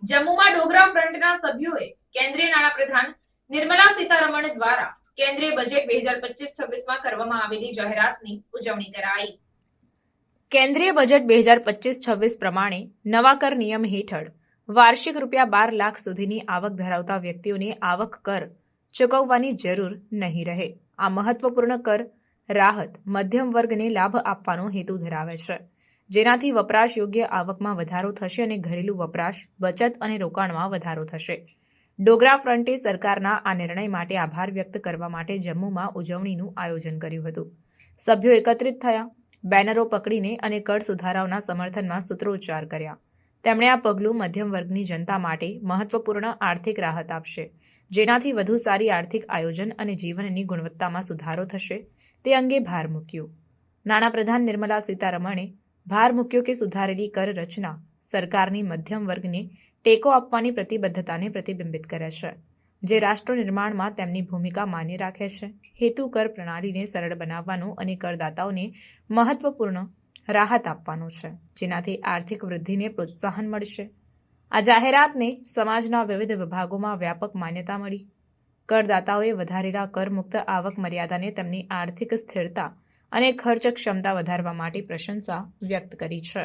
જમ્મુમાં ડોગરા ફ્રન્ટના સભ્યોએ કેન્દ્રીય નાણાપ્રધાન નિર્મલા સીતારમણ દ્વારા કેન્દ્રીય બજેટ 2025-26માં કરવામાં આવેલી જાહેરાતની ઉજવણી કરાઈ। કેન્દ્રીય બજેટ 2025-26 પ્રમાણે નવા કર નિયમ હેઠળ વાર્ષિક ₹12 લાખ સુધીની આવક ધરાવતા વ્યક્તિઓને આવક કર ચૂકવવાની જરૂર નહીં રહે। આ મહત્વપૂર્ણ કર રાહત મધ્યમ વર્ગને લાભ આપવાનો હેતુ ધરાવે છે, જેનાથી વપરાશ યોગ્ય આવકમાં વધારો થશે અને ઘરેલું વપરાશ, બચત અને રોકાણમાં વધારો થશે। ડોગરા ફ્રન્ટે સરકારના આ નિર્ણય માટે આભાર વ્યક્ત કરવા માટે જમ્મુમાં ઉજવણીનું આયોજન કર્યું હતું। સભ્યો એકત્રિત થયા, બેનરો પકડીને અને કર સુધારાઓના સમર્થનમાં સૂત્રોચ્ચાર કર્યા। તેમણે આ પગલું મધ્યમ વર્ગની જનતા માટે મહત્વપૂર્ણ આર્થિક રાહત આપશે, જેનાથી વધુ સારી આર્થિક આયોજન અને જીવનની ગુણવત્તામાં સુધારો થશે તે અંગે ભાર મૂક્યો। નાણાપ્રધાન નિર્મલા સીતારમણે ભાર મૂક્યો કે સુધારેલી કર રચના સરકારની મધ્યમ વર્ગને ટેકો આપવાની પ્રતિબદ્ધતાને પ્રતિબિંબિત કરે છે, જે રાષ્ટ્ર નિર્માણમાં તેમની ભૂમિકા માન્ય રાખે છે। હેતુ કર પ્રણાલીને સરળ બનાવવાનો અને કરદાતાઓને મહત્વપૂર્ણ રાહત આપવાનો છે, જેનાથી આર્થિક વૃદ્ધિને પ્રોત્સાહન મળશે। આ જાહેરાતને સમાજના વિવિધ વિભાગોમાં વ્યાપક માન્યતા મળી। કરદાતાઓએ વધારેલા કરમુક્ત આવક મર્યાદાને તેમની આર્થિક સ્થિરતા અને ખર્ચ ક્ષમતા વધારવા માટે પ્રશંસા વ્યક્ત કરી છે।